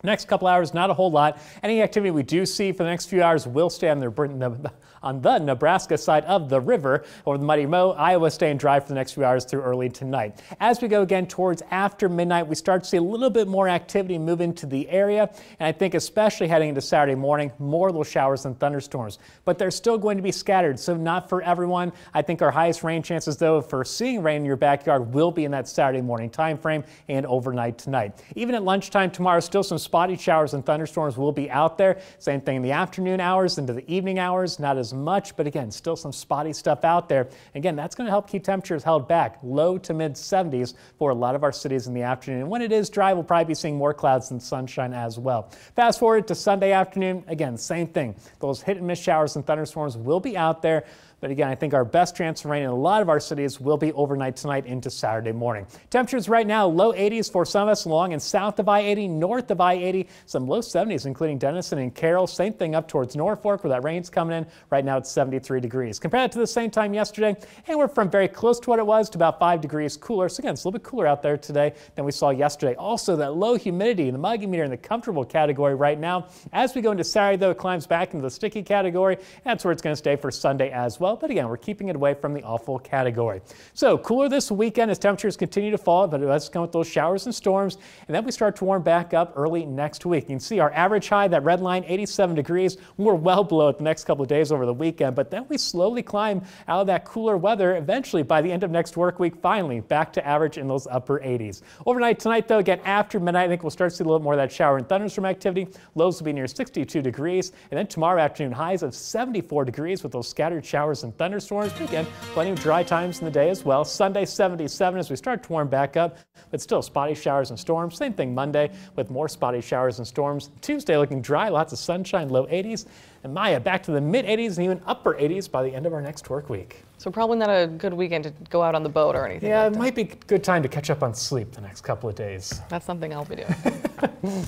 next couple hours, not a whole lot. Any activity we do see for the next few hours will stay on the Nebraska side of the river over the Mighty Mo. Iowa staying dry for the next few hours through early tonight. As we go again towards after midnight, we start to see a little bit more activity move into the area. And I think especially heading into Saturday morning, more little showers and thunderstorms. But they're still going to be scattered, so not for everyone. I think our highest rain chances, though, for seeing rain in your backyard will be in that Saturday morning time frame and overnight tonight. Even at lunchtime tomorrow, still some spotty showers and thunderstorms will be out there. Same thing in the afternoon hours into the evening hours, not as much, but again, still some spotty stuff out there. Again, that's going to help keep temperatures held back, low to mid 70s for a lot of our cities in the afternoon. And when it is dry, we'll probably be seeing more clouds than sunshine as well. Fast forward to Sunday afternoon, again, same thing. Those hit and miss showers and thunderstorms will be out there. But again, I think our best chance for rain in a lot of our cities will be overnight tonight into Saturday morning. Temperatures right now, low 80s for some of us along and south of I-80, north of I-80, some low 70s, including Denison and Carroll. Same thing up towards Norfolk where that rain's coming in. Right now it's 73 degrees. Compared to the same time yesterday, and we're from very close to what it was to about 5 degrees cooler. So again, it's a little bit cooler out there today than we saw yesterday. Also, that low humidity, the muggy meter in the comfortable category right now. As we go into Saturday, though, it climbs back into the sticky category. That's where it's going to stay for Sunday as well. well, but again, we're keeping it away from the awful category. So cooler this weekend as temperatures continue to fall, but it does come with those showers and storms, and then we start to warm back up early next week. You can see our average high, that red line, 87 degrees. We're well below it the next couple of days over the weekend, but then we slowly climb out of that cooler weather. Eventually, by the end of next work week, finally back to average in those upper 80s. Overnight tonight, though, again, after midnight, I think we'll start to see a little more of that shower and thunderstorm activity. Lows will be near 62 degrees, and then tomorrow afternoon, highs of 74 degrees with those scattered showers and thunderstorms. But again, plenty of dry times in the day as well. Sunday, 77 as we start to warm back up, but still spotty showers and storms. Same thing Monday with more spotty showers and storms. Tuesday looking dry, lots of sunshine, low 80s. And Maya, back to the mid-80s and even upper 80s by the end of our next work week. So probably not a good weekend to go out on the boat or anything. Yeah, like it might be a good time to catch up on sleep the next couple of days. That's something I'll be doing.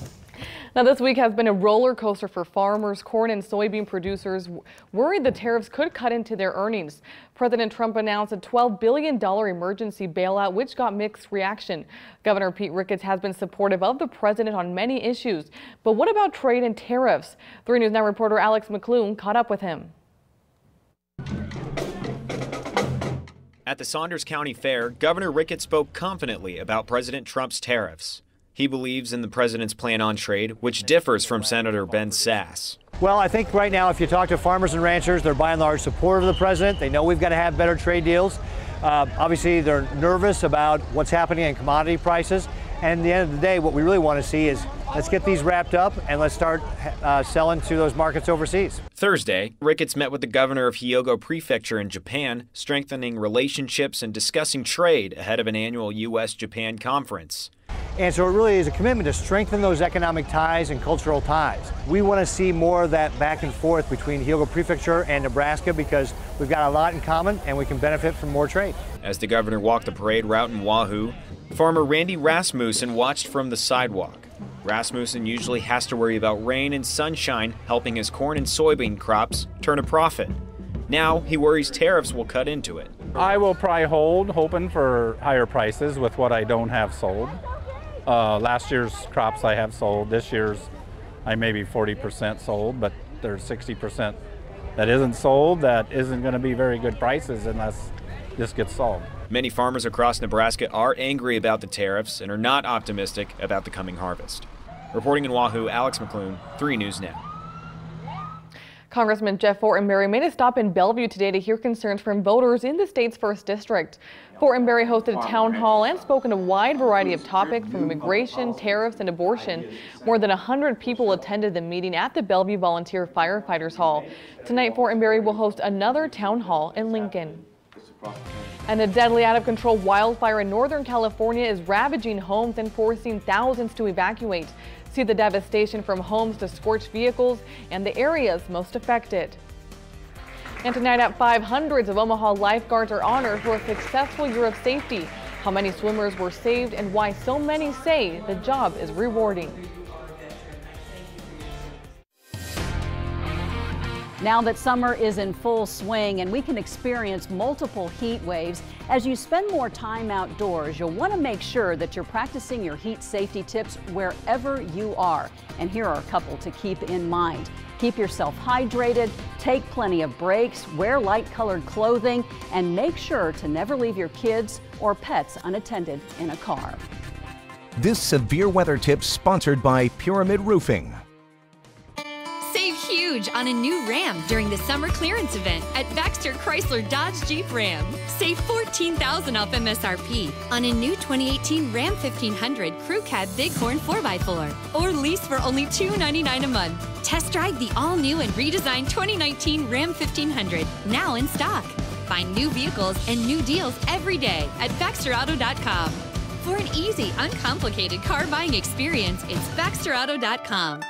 Now, this week has been a roller coaster for farmers. Corn and soybean producers worried the tariffs could cut into their earnings. President Trump announced a $12 billion emergency bailout, which got mixed reaction. Governor Pete Ricketts has been supportive of the president on many issues. But what about trade and tariffs? 3 News Now reporter Alex McClune caught up with him. At the Saunders County Fair, Governor Ricketts spoke confidently about President Trump's tariffs. He believes in the president's plan on trade, which differs from Senator Ben Sasse. Well, I think right now, if you talk to farmers and ranchers, they're by and large supportive of the president. They know we've got to have better trade deals. Obviously, they're nervous about what's happening in commodity prices. And at the end of the day, what we really want to see is let's get these wrapped up and let's start selling to those markets overseas. Thursday, Ricketts met with the governor of Hyogo Prefecture in Japan, strengthening relationships and discussing trade ahead of an annual U.S.-Japan conference. And so it really is a commitment to strengthen those economic ties and cultural ties. We want to see more of that back and forth between Hyogo Prefecture and Nebraska because we've got a lot in common and we can benefit from more trade. As the governor walked the parade route in Wahoo, farmer Randy Rasmussen watched from the sidewalk. Rasmussen usually has to worry about rain and sunshine, helping his corn and soybean crops turn a profit. Now he worries tariffs will cut into it. I will probably hold, hoping for higher prices with what I don't have sold. Last year's crops I have sold. This year's I may be 40% sold, but there's 60% that isn't sold that isn't going to be very good prices unless this gets solved. Many farmers across Nebraska are angry about the tariffs and are not optimistic about the coming harvest. Reporting in Wahoo, Alex McClune, 3 News Now. Congressman Jeff Fortenberry made a stop in Bellevue today to hear concerns from voters in the state's 1st district. Fortenberry hosted a town hall and spoke on a wide variety of topics from immigration, tariffs, and abortion. More than 100 people attended the meeting at the Bellevue Volunteer Firefighters Hall. Tonight, Fortenberry will host another town hall in Lincoln. And a deadly out-of-control wildfire in Northern California is ravaging homes and forcing thousands to evacuate. See the devastation from homes to scorched vehicles and the areas most affected. And tonight at 5, hundreds of Omaha lifeguards are honored for a successful year of safety. How many swimmers were saved and why so many say the job is rewarding. Now that summer is in full swing and we can experience multiple heat waves, as you spend more time outdoors, you'll want to make sure that you're practicing your heat safety tips wherever you are. And here are a couple to keep in mind. Keep yourself hydrated, take plenty of breaks, wear light-colored clothing, and make sure to never leave your kids or pets unattended in a car. This severe weather tip sponsored by Pyramid Roofing. Save huge on a new Ram during the summer clearance event at Baxter Chrysler Dodge Jeep Ram. Save $14,000 off MSRP on a new 2018 Ram 1500 Crew Cab Bighorn 4x4 or lease for only $299 a month. Test drive the all-new and redesigned 2019 Ram 1500, now in stock. Find new vehicles and new deals every day at BaxterAuto.com. For an easy, uncomplicated car buying experience, it's BaxterAuto.com.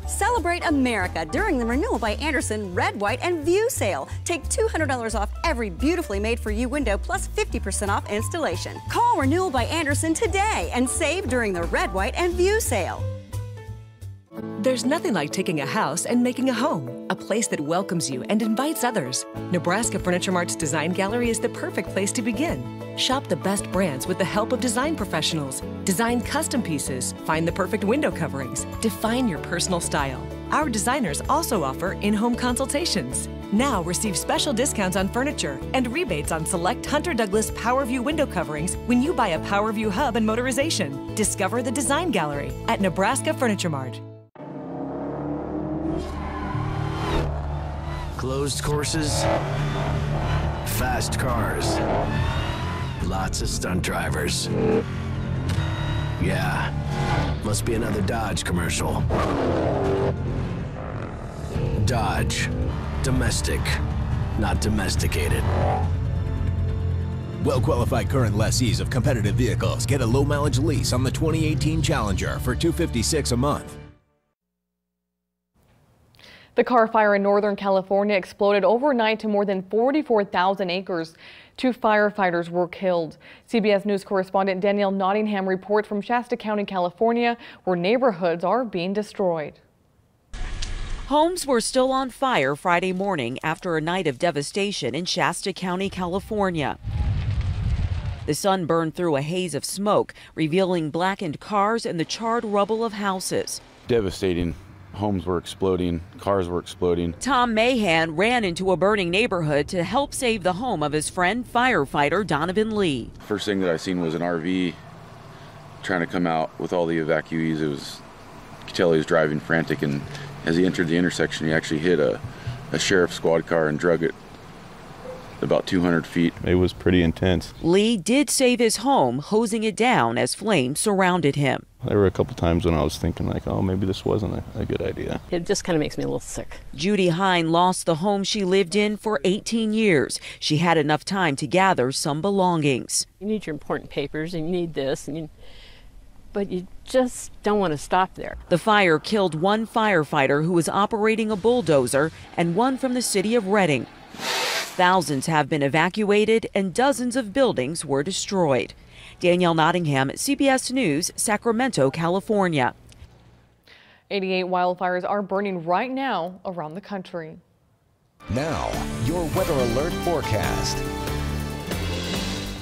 Celebrate America during the Renewal by Andersen Red, White, and View sale. Take $200 off every beautifully made for you window plus 50% off installation. Call Renewal by Andersen today and save during the Red, White, and View sale. There's nothing like taking a house and making a home, a place that welcomes you and invites others. Nebraska Furniture Mart's Design Gallery is the perfect place to begin. Shop the best brands with the help of design professionals. Design custom pieces, find the perfect window coverings, define your personal style. Our designers also offer in-home consultations. Now receive special discounts on furniture and rebates on select Hunter Douglas PowerView window coverings when you buy a PowerView hub and motorization. Discover the Design Gallery at Nebraska Furniture Mart. Closed courses, fast cars, lots of stunt drivers. Yeah, must be another Dodge commercial. Dodge, domestic, not domesticated. Well-qualified current lessees of competitive vehicles get a low-mileage lease on the 2018 Challenger for $256 a month. The car fire in Northern California exploded overnight to more than 44,000 acres. 2 firefighters were killed. CBS News correspondent Danielle Nottingham reports from Shasta County, California, where neighborhoods are being destroyed. Homes were still on fire Friday morning after a night of devastation in Shasta County, California. The sun burned through a haze of smoke, revealing blackened cars and the charred rubble of houses. Devastating. Homes were exploding, cars were exploding. Tom Mahan ran into a burning neighborhood to help save the home of his friend, firefighter Donovan Lee. First thing that I seen was an RV trying to come out with all the evacuees. You could tell he was driving frantic, and as he entered the intersection, he actually hit a sheriff's squad car and drug it about 200 feet. It was pretty intense. Lee did save his home, hosing it down as flames surrounded him. There were a couple times when I was thinking like, oh, maybe this wasn't a good idea. It just kind of makes me a little sick. Judy Hine lost the home she lived in for 18 years. She had enough time to gather some belongings. You need your important papers and you need this, but you just don't want to stop there. The fire killed 1 firefighter who was operating a bulldozer and 1 from the city of Redding. Thousands have been evacuated and dozens of buildings were destroyed. Danielle Nottingham, CBS News, Sacramento, California. 88 wildfires are burning right now around the country. Now, your weather alert forecast.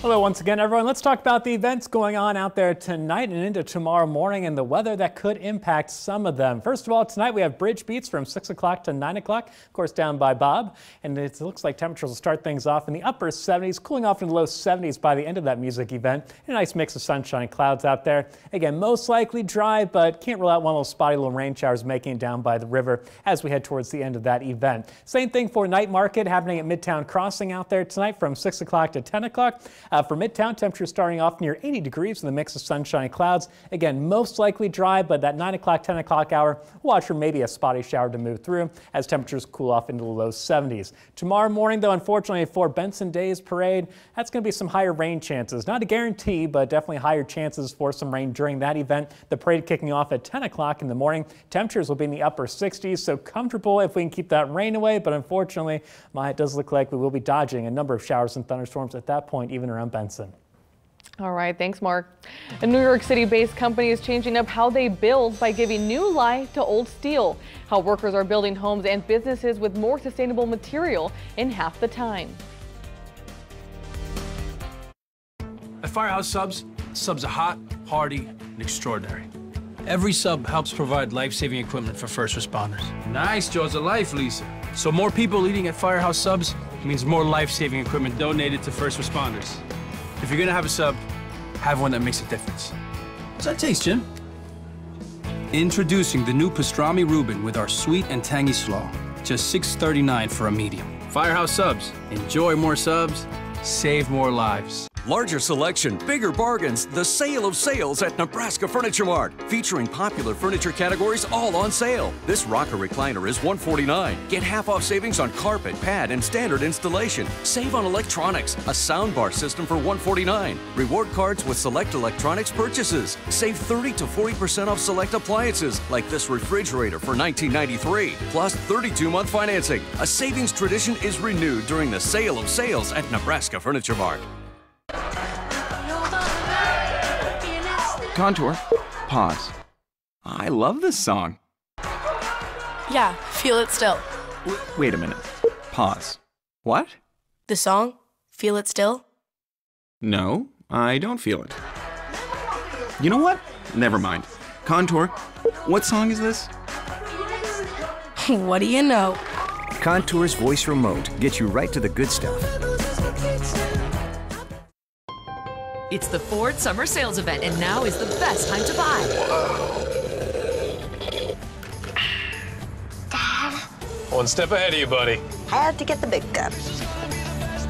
Hello once again, everyone. Let's talk about the events going on out there tonight and into tomorrow morning and the weather that could impact some of them. First of all, tonight we have bridge beats from 6 o'clock to 9 o'clock, of course, down by Bob. And it looks like temperatures will start things off in the upper 70s, cooling off in the low 70s by the end of that music event. And a nice mix of sunshine and clouds out there. Again, most likely dry, but can't rule out one of those spotty little rain showers making it down by the river as we head towards the end of that event. Same thing for night market happening at Midtown Crossing out there tonight from 6 o'clock to 10 o'clock. For Midtown, temperatures starting off near 80 degrees with a mix of sunshine and clouds. Again, most likely dry, but that 9 o'clock, 10 o'clock hour, watch for maybe a spotty shower to move through as temperatures cool off into the low 70s. Tomorrow morning, though, unfortunately for Benson Days Parade, that's going to be some higher rain chances. Not a guarantee, but definitely higher chances for some rain during that event. The parade kicking off at 10 o'clock in the morning. Temperatures will be in the upper 60s, so comfortable if we can keep that rain away, but unfortunately, it does look like we will be dodging a number of showers and thunderstorms at that point, even around Benson. All right, thanks, Mark. A New York City-based company is changing up how they build by giving new life to old steel. How workers are building homes and businesses with more sustainable material in half the time. At Firehouse Subs, subs are hot, hardy, and extraordinary. Every sub helps provide life-saving equipment for first responders. Nice, Jaws of life, Lisa. So more people eating at Firehouse Subs means more life-saving equipment donated to first responders. If you're gonna have a sub, have one that makes a difference. How's that taste, Jim? Introducing the new pastrami Reuben with our sweet and tangy slaw. Just $6.39 for a medium. Firehouse Subs. Enjoy more subs, save more lives. Larger selection, bigger bargains, the sale of sales at Nebraska Furniture Mart, featuring popular furniture categories all on sale. This rocker recliner is $149. Get half-off savings on carpet, pad, and standard installation. Save on electronics, a soundbar system for $149. Reward cards with select electronics purchases. Save 30 to 40% off select appliances, like this refrigerator for $19.93, plus 32-month financing. A savings tradition is renewed during the sale of sales at Nebraska Furniture Mart. Contour. Pause. I love this song. Yeah, Feel It Still. Wait a minute. Pause. What? The song, Feel It Still? No, I don't feel it. You know what? Never mind. Contour. What song is this? What do you know? Contour's voice remote gets you right to the good stuff. It's the Ford Summer Sales Event, and now is the best time to buy. Dad. One step ahead of you, buddy. Had to get the big guns.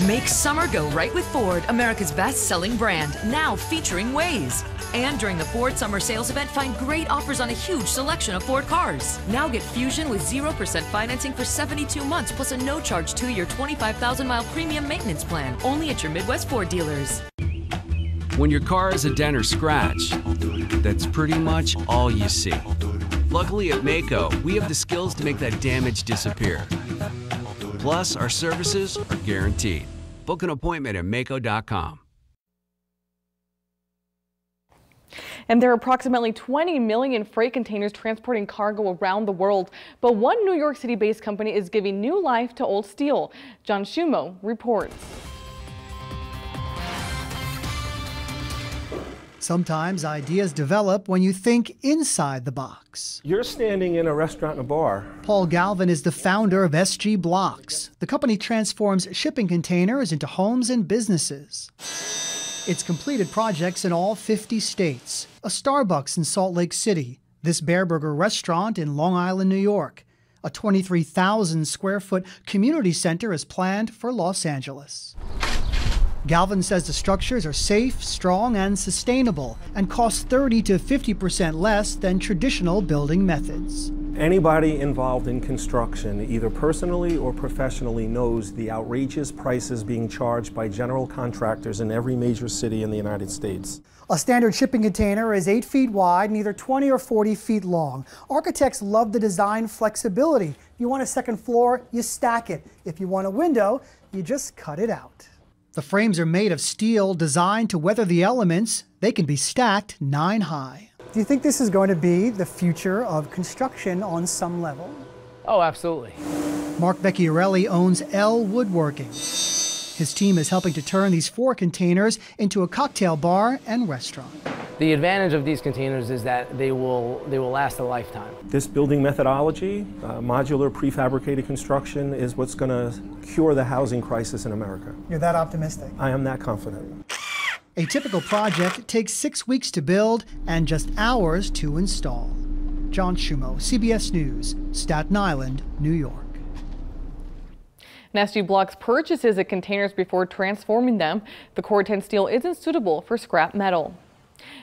Make summer go right with Ford, America's best-selling brand, now featuring Waze. And during the Ford Summer Sales Event, find great offers on a huge selection of Ford cars. Now get Fusion with 0% financing for 72 months, plus a no-charge 2-year, 25,000-mile premium maintenance plan, only at your Midwest Ford dealers. When your car has a dent or scratch, that's pretty much all you see. Luckily at Maaco, we have the skills to make that damage disappear. Plus, our services are guaranteed. Book an appointment at Maaco.com. And there are approximately 20 million freight containers transporting cargo around the world. But one New York City-based company is giving new life to old steel. John Schumo reports. Sometimes ideas develop when you think inside the box. You're standing in a restaurant and a bar. Paul Galvin is the founder of SG Blocks. The company transforms shipping containers into homes and businesses. It's completed projects in all 50 states. A Starbucks in Salt Lake City. This Bear Burger restaurant in Long Island, New York. A 23,000 square foot community center is planned for Los Angeles. Galvin says the structures are safe, strong, and sustainable, and cost 30 to 50% less than traditional building methods. Anybody involved in construction, either personally or professionally, knows the outrageous prices being charged by general contractors in every major city in the United States. A standard shipping container is 8 feet wide and either 20 or 40 feet long. Architects love the design flexibility. If you want a second floor, you stack it. If you want a window, you just cut it out. The frames are made of steel designed to weather the elements. They can be stacked 9 high. Do you think this is going to be the future of construction on some level? Oh, absolutely. Mark Vecchiarelli owns L Woodworking. His team is helping to turn these 4 containers into a cocktail bar and restaurant. The advantage of these containers is that they will last a lifetime. This building methodology, modular prefabricated construction, is what's going to cure the housing crisis in America. You're that optimistic? I am that confident. A typical project takes 6 weeks to build and just hours to install. John Schumo, CBS News, Staten Island, New York. SG Blocks purchases the containers before transforming them. The Core-10 steel isn't suitable for scrap metal.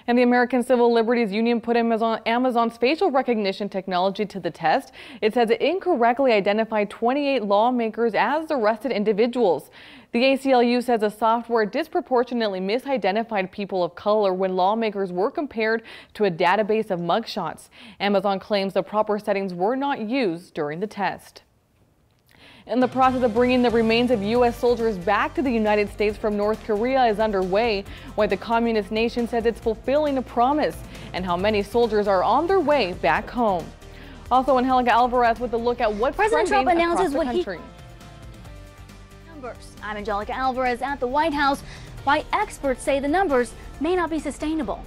And the American Civil Liberties Union put Amazon's facial recognition technology to the test. It says it incorrectly identified 28 lawmakers as arrested individuals. The ACLU says the software disproportionately misidentified people of color when lawmakers were compared to a database of mugshots. Amazon claims the proper settings were not used during the test. And the process of bringing the remains of U.S. soldiers back to the United States from North Korea is underway, while the communist nation says it's fulfilling a promise, and how many soldiers are on their way back home. Also, Angelica Alvarez with a look at what's President Trump trending announces across the what country. I'm Angelica Alvarez at the White House. Why experts say the numbers may not be sustainable.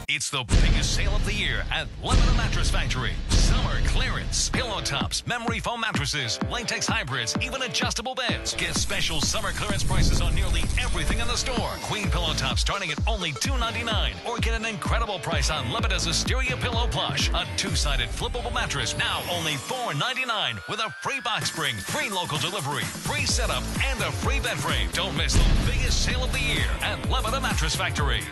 It's the biggest sale of the year at Lebanon Mattress Factory. Summer clearance. Pillow tops, memory foam mattresses, latex hybrids, even adjustable beds. Get special summer clearance prices on nearly everything in the store. Queen pillow tops starting at only $2.99. Or get an incredible price on Lebanon's Asteria Pillow Plush. A 2-sided flippable mattress now only $4.99 with a free box spring, free local delivery, free setup, and a free bed frame. Don't miss the biggest sale of the year at Lebanon Mattress Factory.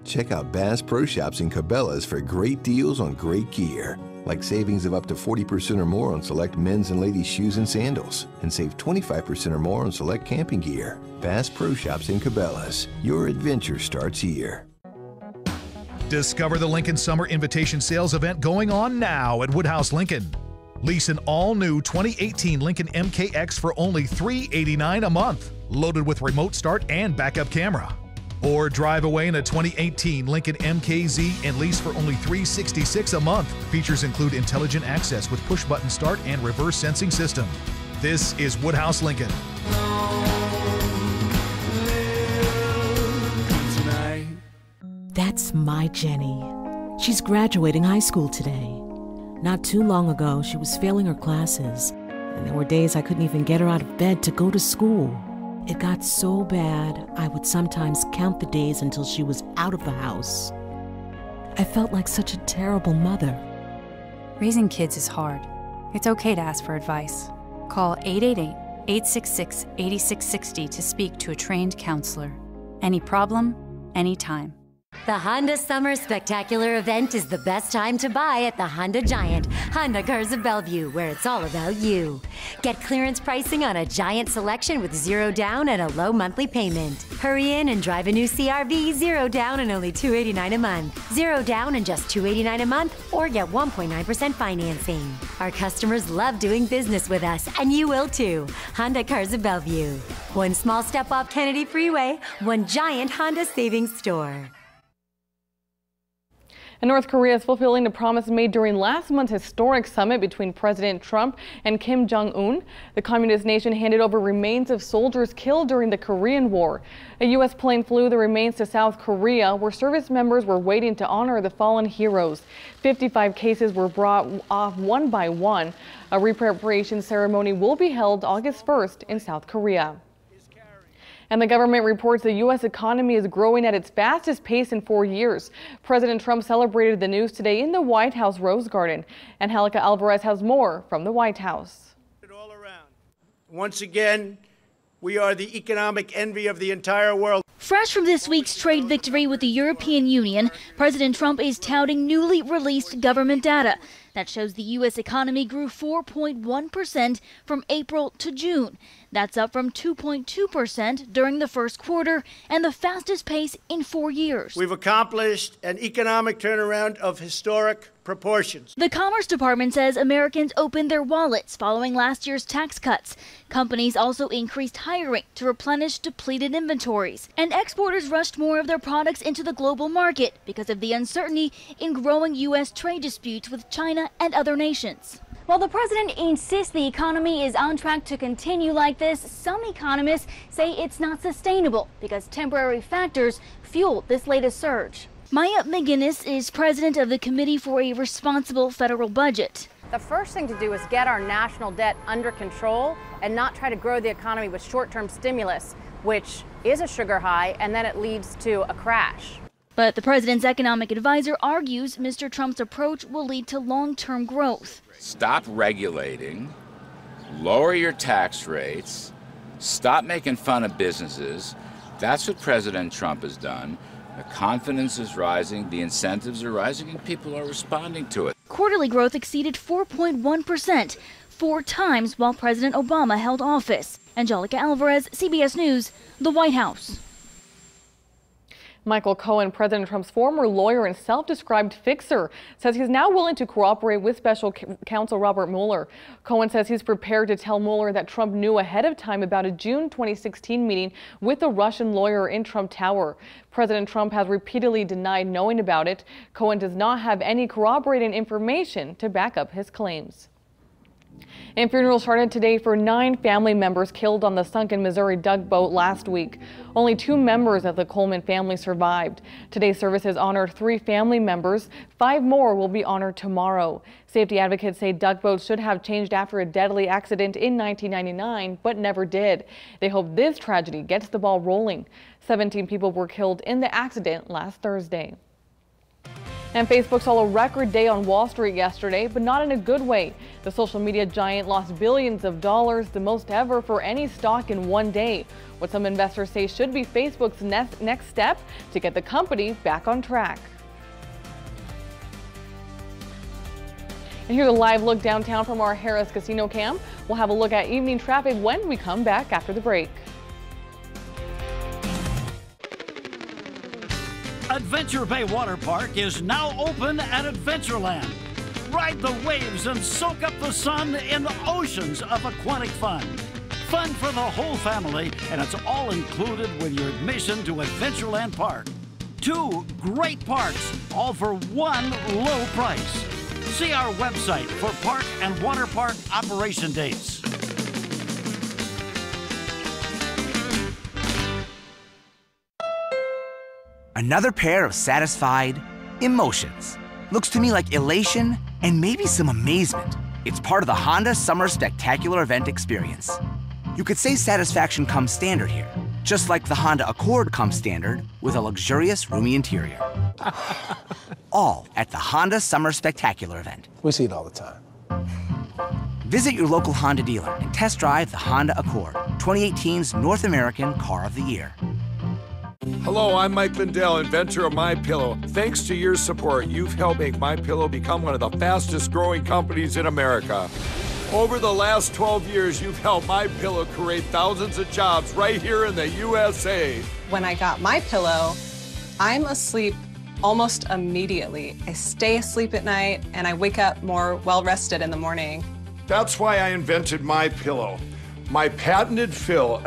Check out Bass Pro Shops in Cabela's for great deals on great gear. Like savings of up to 40% or more on select men's and ladies' shoes and sandals. And save 25% or more on select camping gear. Bass Pro Shops in Cabela's. Your adventure starts here. Discover the Lincoln Summer Invitation Sales event going on now at Woodhouse Lincoln. Lease an all-new 2018 Lincoln MKX for only $389 a month. Loaded with remote start and backup camera. Or drive away in a 2018 Lincoln MKZ and lease for only $366 a month. Features include intelligent access with push-button start and reverse sensing system. This is Woodhouse Lincoln. That's my Jenny. She's graduating high school today. Not too long ago, she was failing her classes, and there were days I couldn't even get her out of bed to go to school. It got so bad, I would sometimes count the days until she was out of the house. I felt like such a terrible mother. Raising kids is hard. It's okay to ask for advice. Call 888-866-8660 to speak to a trained counselor. Any problem, anytime. The Honda Summer Spectacular event is the best time to buy at the Honda Giant, Honda Cars of Bellevue, where it's all about you. Get clearance pricing on a Giant selection with 0 down and a low monthly payment. Hurry in and drive a new CR-V, 0 down and only $289 a month. 0 down and just $289 a month, or get 1.9% financing. Our customers love doing business with us, and you will too. Honda Cars of Bellevue. One small step off Kennedy Freeway, one giant Honda savings store. And North Korea is fulfilling the promise made during last month's historic summit between President Trump and Kim Jong-un. The communist nation handed over remains of soldiers killed during the Korean War. A U.S. plane flew the remains to South Korea, where service members were waiting to honor the fallen heroes. 55 cases were brought off one by one. A repatriation ceremony will be held August 1st in South Korea. And the government reports the U.S. economy is growing at its fastest pace in 4 years. President Trump celebrated the news today in the White House Rose Garden. And Angelica Alvarez has more from the White House. Once again, we are the economic envy of the entire world. Fresh from this week's trade victory with the European Union, President Trump is touting newly released government data that shows the U.S. economy grew 4.1% from April to June. That's up from 2.2% during the first quarter and the fastest pace in 4 years. We've accomplished an economic turnaround of historic proportions. The Commerce Department says Americans opened their wallets following last year's tax cuts. Companies also increased hiring to replenish depleted inventories. And exporters rushed more of their products into the global market because of the uncertainty in growing U.S. trade disputes with China and other nations. While the president insists the economy is on track to continue like this, some economists say it's not sustainable because temporary factors fueled this latest surge. Maya McGinnis is president of the Committee for a Responsible Federal Budget. The first thing to do is get our national debt under control and not try to grow the economy with short-term stimulus, which is a sugar high, and then it leads to a crash. But the president's economic advisor argues Mr. Trump's approach will lead to long-term growth. Stop regulating, lower your tax rates, stop making fun of businesses. That's what President Trump has done. The confidence is rising, the incentives are rising, and people are responding to it. Quarterly growth exceeded 4.1%, 4 times while President Obama held office. Angelica Alvarez, CBS News, the White House. Michael Cohen, President Trump's former lawyer and self-described fixer, says he's now willing to cooperate with special counsel Robert Mueller. Cohen says he's prepared to tell Mueller that Trump knew ahead of time about a June 2016 meeting with a Russian lawyer in Trump Tower. President Trump has repeatedly denied knowing about it. Cohen does not have any corroborating information to back up his claims. And funerals started today for 9 family members killed on the sunken Missouri tugboat last week. Only 2 members of the Coleman family survived. Today's services honored 3 family members. 5 more will be honored tomorrow. Safety advocates say tugboats should have changed after a deadly accident in 1999, but never did. They hope this tragedy gets the ball rolling. 17 people were killed in the accident last Thursday. And Facebook saw a record day on Wall Street yesterday, but not in a good way. The social media giant lost billions of dollars, the most ever for any stock in one day. What some investors say should be Facebook's next step to get the company back on track. And here's a live look downtown from our Harris Casino cam. We'll have a look at evening traffic when we come back after the break. Adventure Bay Water Park is now open at Adventureland. Ride the waves and soak up the sun in oceans of aquatic fun. Fun for the whole family, and it's all included with your admission to Adventureland Park. 2 great parks, all for one low price. See our website for park and water park operation dates. Another pair of satisfied emotions. looks to me like elation and maybe some amazement. It's part of the Honda Summer Spectacular Event experience. You could say satisfaction comes standard here, just like the Honda Accord comes standard with a luxurious, roomy interior. All at the Honda Summer Spectacular Event. We see it all the time. Visit your local Honda dealer and test drive the Honda Accord, 2018's North American Car of the Year. Hello, I'm Mike Lindell, inventor of MyPillow. Thanks to your support, you've helped make MyPillow become one of the fastest growing companies in America. Over the last 12 years, you've helped MyPillow create thousands of jobs right here in the USA. When I got MyPillow, I'm asleep almost immediately. I stay asleep at night and I wake up more well-rested in the morning. That's why I invented MyPillow. My patented fill